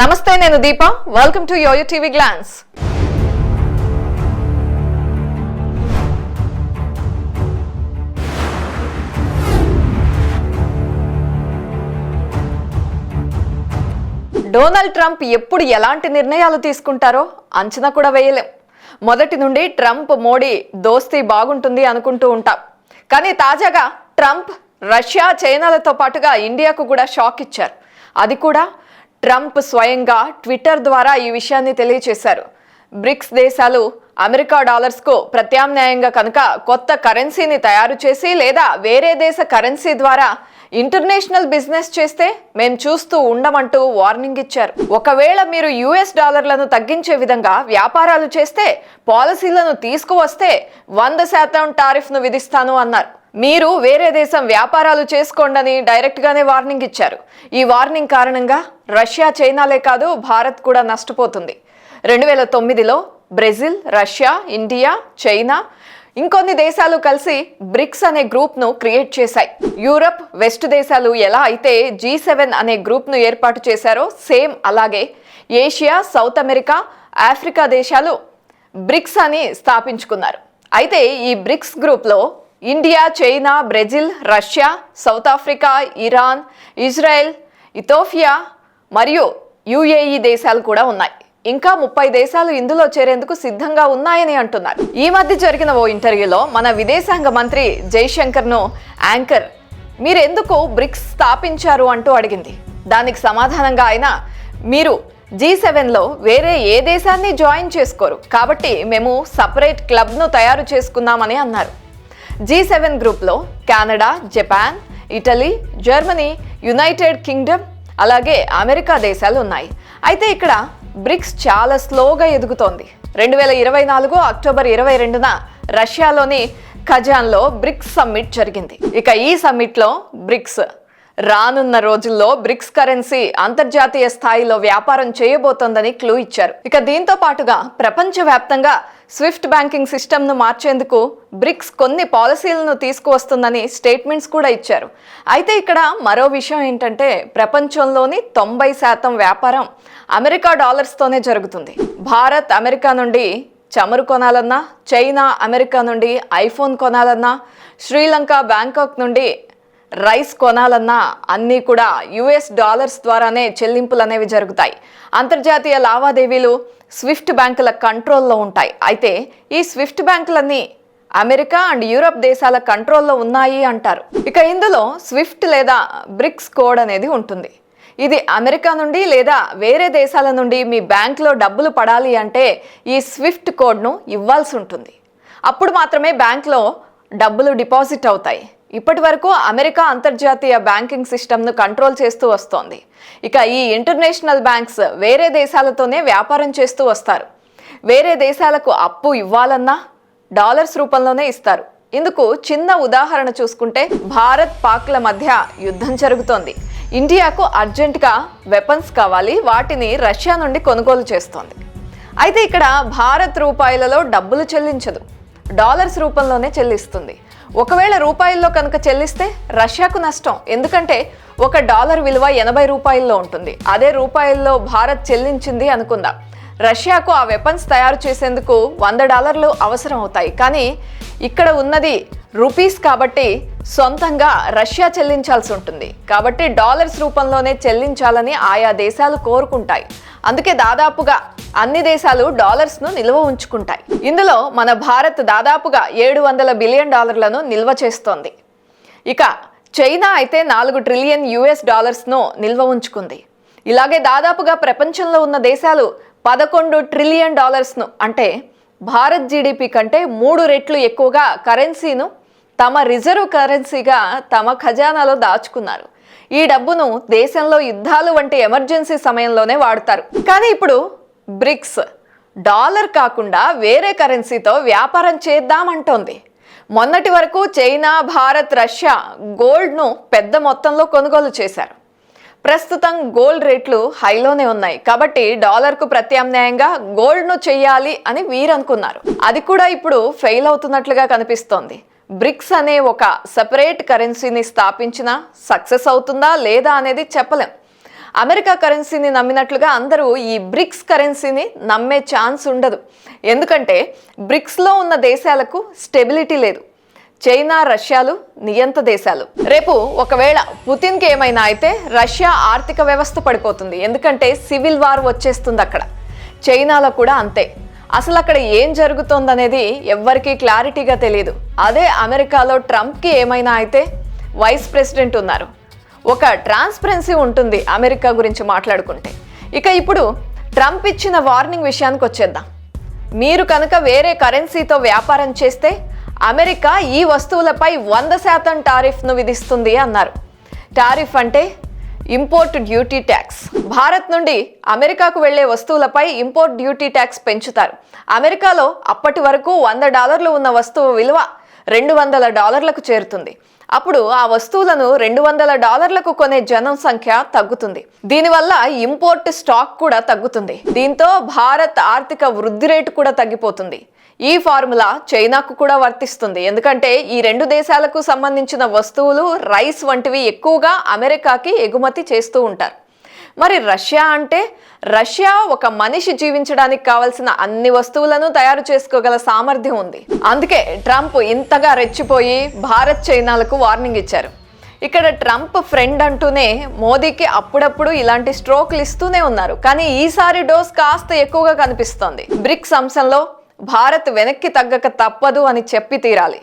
నమస్తే, నేను Deepa. Welcome to YOYO TV glance. Donald Trump ఎప్పుడు ఎలాంటి నిర్ణయాలు తీసుకుంటారో అంచనా కూడా వేయలేం. మొదటి నుండి ట్రంప్ మోడీ దోస్తీ బాగుంటుంది అనుకుంటూ ఉంటాం. కానీ తాజాగా ట్రంప్ రష్యా చైనాలతో పాటుగా ఇండియాకు కూడా షాక్ ఇచ్చారు. అది కూడా ట్రంప్ స్వయంగా ట్విట్టర్ ద్వారా ఈ విషయాన్ని తెలియజేశారు. బ్రిక్స్ దేశాలు అమెరికా డాలర్స్కు ప్రత్యామ్నాయంగా కనుక కొత్త కరెన్సీని తయారు చేసి లేదా వేరే దేశ కరెన్సీ ద్వారా ఇంటర్నేషనల్ బిజినెస్ చేస్తే మేం చూస్తూ ఉండమంటూ వార్నింగ్ ఇచ్చారు. ఒకవేళ మీరు US డాలర్లను తగ్గించే విధంగా వ్యాపారాలు చేస్తే పాలసీలను తీసుకువస్తే 100% టారిఫ్ను విధిస్తాను అన్నారు. మీరు వేరే దేశం వ్యాపారాలు చేసుకోండని డైరెక్ట్ గానే వార్నింగ్ ఇచ్చారు. ఈ వార్నింగ్ కారణంగా రష్యా చైనాలే కాదు భారత్ కూడా నష్టపోతుంది. 2009లో బ్రెజిల్, రష్యా, ఇండియా, చైనా ఇంకొన్ని దేశాలు కలిసి బ్రిక్స్ అనే గ్రూప్ను క్రియేట్ చేశాయి. యూరప్, వెస్ట్ దేశాలు ఎలా అయితే G7 అనే గ్రూప్ను ఏర్పాటు చేశారో సేమ్ అలాగే ఏషియా, సౌత్ అమెరికా, ఆఫ్రికా దేశాలు బ్రిక్స్ అని స్థాపించుకున్నారు. అయితే ఈ బ్రిక్స్ గ్రూప్లో India, China, Brazil, Russia, south Africa, Iran, Israel, Ethiopia మరియు UAE దేశాలు కూడా ఉన్నాయి. ఇంకా 30 దేశాలు ఇందులో చేరేందుకు సిద్ధంగా ఉన్నాయని అంటున్నారు. ఈ మధ్య జరిగిన ఓ ఇంటర్వ్యూలో మన విదేశాంగ మంత్రి జైశంకర్ను యాంకర్ మీరెందుకు బ్రిక్స్ స్థాపించారు అంటూ అడిగింది. దానికి సమాధానంగా ఆయన, మీరు G7లో వేరే ఏ దేశాన్ని జాయిన్ చేసుకోరు కాబట్టి మేము సపరేట్ క్లబ్ను తయారు చేసుకున్నామని అన్నారు. G7 గ్రూప్లో Canada, Japan, Italy, Germany, United Kingdom అలాగే అమెరికా దేశాలు ఉన్నాయి. అయితే ఇక్కడ బ్రిక్స్ చాలా స్లోగా ఎదుగుతోంది. 2024 అక్టోబర్ 22న రష్యాలోని కజాన్లో బ్రిక్స్ సమ్మిట్ జరిగింది. ఇక ఈ సమ్మిట్లో బ్రిక్స్ రానున్న రోజుల్లో బ్రిక్స్ కరెన్సీ అంతర్జాతీయ స్థాయిలో వ్యాపారం చేయబోతోందని క్లూ ఇచ్చారు. ఇక దీంతో పాటుగా ప్రపంచవ్యాప్తంగా స్విఫ్ట్ బ్యాంకింగ్ సిస్టమ్ను మార్చేందుకు బ్రిక్స్ కొన్ని పాలసీలను తీసుకువస్తుందని స్టేట్మెంట్స్ కూడా ఇచ్చారు. అయితే ఇక్కడ మరో విషయం ఏంటంటే ప్రపంచంలోని 90% వ్యాపారం అమెరికా డాలర్స్తోనే జరుగుతుంది. భారత్ అమెరికా నుండి చమురు కొనాలన్నా, చైనా అమెరికా నుండి ఐఫోన్ కొనాలన్నా, శ్రీలంక బ్యాంకాక్ నుండి రైస్ కొనాలన్నా అన్నీ కూడా US డాలర్స్ ద్వారానే చెల్లింపులు అనేవి జరుగుతాయి. అంతర్జాతీయ లావాదేవీలు స్విఫ్ట్ బ్యాంకుల కంట్రోల్లో ఉంటాయి. అయితే ఈ స్విఫ్ట్ బ్యాంకులన్నీ అమెరికా అండ్ యూరప్ దేశాల కంట్రోల్లో ఉన్నాయి అంటారు. ఇక ఇందులో స్విఫ్ట్ లేదా బ్రిక్స్ కోడ్ అనేది ఉంటుంది. ఇది అమెరికా నుండి లేదా వేరే దేశాల నుండి మీ బ్యాంక్లో డబ్బులు పడాలి అంటే ఈ స్విఫ్ట్ కోడ్ను ఇవ్వాల్సి ఉంటుంది. అప్పుడు మాత్రమే బ్యాంక్లో డబ్బులు డిపాజిట్ అవుతాయి. ఇప్పటి వరకు అమెరికా అంతర్జాతీయ బ్యాంకింగ్ సిస్టమ్ను కంట్రోల్ చేస్తూ వస్తోంది. ఇక ఈ ఇంటర్నేషనల్ బ్యాంక్స్ వేరే దేశాలతోనే వ్యాపారం చేస్తూ వస్తారు. వేరే దేశాలకు అప్పు ఇవ్వాలన్నా డాలర్స్ రూపంలోనే ఇస్తారు. ఇందుకు చిన్న ఉదాహరణ చూసుకుంటే భారత్ పాక్ల మధ్య యుద్ధం జరుగుతోంది. ఇండియాకు అర్జెంటుగా వెపన్స్ కావాలి, వాటిని రష్యా నుండి కొనుగోలు చేస్తోంది. అయితే ఇక్కడ భారత్ రూపాయలలో డబ్బులు చెల్లించదు, డాలర్స్ రూపంలోనే చెల్లిస్తుంది. ఒకవేళ రూపాయల్లో కనుక చెల్లిస్తే రష్యాకు నష్టం. ఎందుకంటే $1 విలువ 80 రూపాయల్లో ఉంటుంది. అదే రూపాయల్లో భారత్ చెల్లించింది అనుకుందాం, రష్యాకు ఆ వెపన్స్ తయారు చేసేందుకు $100 అవసరం అవుతాయి. కానీ ఇక్కడ ఉన్నది రూపీస్ కాబట్టి సొంతంగా రష్యా చెల్లించాల్సి ఉంటుంది. కాబట్టి డాలర్స్ రూపంలోనే చెల్లించాలని ఆయా దేశాలు కోరుకుంటాయి. అందుకే దాదాపుగా అన్ని దేశాలు డాలర్స్ను నిల్వ ఉంచుకుంటాయి. ఇందులో మన భారత్ దాదాపుగా $700 బిలియన్ నిల్వ చేస్తోంది. ఇక చైనా అయితే $4 ట్రిలియన్ డాలర్స్ను నిల్వ ఉంచుకుంది. ఇలాగే దాదాపుగా ప్రపంచంలో ఉన్న దేశాలు $11 ట్రిలియన్ అంటే భారత్ GDP కంటే 3 రెట్లు ఎక్కువగా కరెన్సీను తమ రిజర్వ్ కరెన్సీగా తమ ఖజానాలో దాచుకున్నారు. ఈ డబ్బును దేశంలో యుద్ధాలు వంటి ఎమర్జెన్సీ సమయంలోనే వాడతారు. కానీ ఇప్పుడు బ్రిక్స్ డాలర్ కాకుండా వేరే కరెన్సీతో వ్యాపారం చేద్దామంటోంది. మొన్నటి వరకు చైనా, భారత్, రష్యా గోల్డ్ను పెద్ద మొత్తంలో కొనుగోలు చేశారు. ప్రస్తుతం గోల్డ్ రేట్లు హైలోనే ఉన్నాయి కాబట్టి డాలర్కు ప్రత్యామ్నాయంగా గోల్డ్ను చెయ్యాలి అని వీరనుకున్నారు. అది కూడా ఇప్పుడు ఫెయిల్ అవుతున్నట్లుగా కనిపిస్తోంది. బ్రిక్స్ అనే ఒక సెపరేట్ కరెన్సీని స్థాపించినా సక్సెస్ అవుతుందా లేదా అనేది చెప్పలేం. అమెరికా కరెన్సీని నమ్మినట్లుగా అందరూ ఈ బ్రిక్స్ కరెన్సీని నమ్మే ఛాన్స్ ఉండదు. ఎందుకంటే బ్రిక్స్లో ఉన్న దేశాలకు స్టెబిలిటీ లేదు. చైనా, రష్యాలు నియంత దేశాలు. రేపు ఒకవేళ పుతిన్కి ఏమైనా అయితే రష్యా ఆర్థిక వ్యవస్థ పడిపోతుంది. ఎందుకంటే సివిల్ వార్ వచ్చేస్తుంది అక్కడ. చైనాలో కూడా అంతే. అసలు అక్కడ ఏం జరుగుతోందనేది ఎవ్వరికీ క్లారిటీగా తెలియదు. అదే అమెరికాలో ట్రంప్కి ఏమైనా అయితే వైస్ ప్రెసిడెంట్ ఉన్నారు. ఒక ట్రాన్స్పరెన్సీ ఉంటుంది అమెరికా గురించి మాట్లాడుకుంటే. ఇక ఇప్పుడు ట్రంప్ ఇచ్చిన వార్నింగ్ విషయానికి వచ్చేద్దాం. మీరు కనుక వేరే కరెన్సీతో వ్యాపారం చేస్తే అమెరికా ఈ వస్తువులపై 100% టారిఫ్ను విధిస్తుంది అన్నారు. టారిఫ్ అంటే ఇంపోర్ట్ డ్యూటీ ట్యాక్స్. భారత్ నుండి అమెరికాకు వెళ్లే వస్తువులపై ఇంపోర్ట్ డ్యూటీ ట్యాక్స్ పెంచుతారు. అమెరికాలో అప్పటి వరకు $100 ఉన్న వస్తువు విలువ $200లకు చేరుతుంది. అప్పుడు ఆ వస్తువులను $200లకు కొనే జనం సంఖ్య తగ్గుతుంది. దీనివల్ల ఇంపోర్ట్ స్టాక్ కూడా తగ్గుతుంది. దీంతో భారత్ ఆర్థిక వృద్ధి రేటు కూడా తగ్గిపోతుంది. ఈ ఫార్ములా చైనాకు కూడా వర్తిస్తుంది. ఎందుకంటే ఈ రెండు దేశాలకు సంబంధించిన వస్తువులు, రైస్ వంటివి ఎక్కువగా అమెరికాకి ఎగుమతి చేస్తూ ఉంటారు. మరి రష్యా అంటే రష్యా ఒక మనిషి జీవించడానికి కావలసిన అన్ని వస్తువులను తయారు చేసుకోగల సామర్థ్యం ఉంది. అందుకే ట్రంప్ ఇంతగా రెచ్చిపోయి భారత్, చైనాలకు వార్నింగ్ ఇచ్చారు. ఇక్కడ ట్రంప్ ఫ్రెండ్ అంటూనే మోదీకి అప్పుడప్పుడు ఇలాంటి స్ట్రోక్లు ఇస్తూనే ఉన్నారు. కానీ ఈసారి డోస్ కాస్త ఎక్కువగా కనిపిస్తోంది. బ్రిక్స్ అంశంలో భారత్ వెనక్కి తగ్గక తప్పదు అని చెప్పి తీరాలి.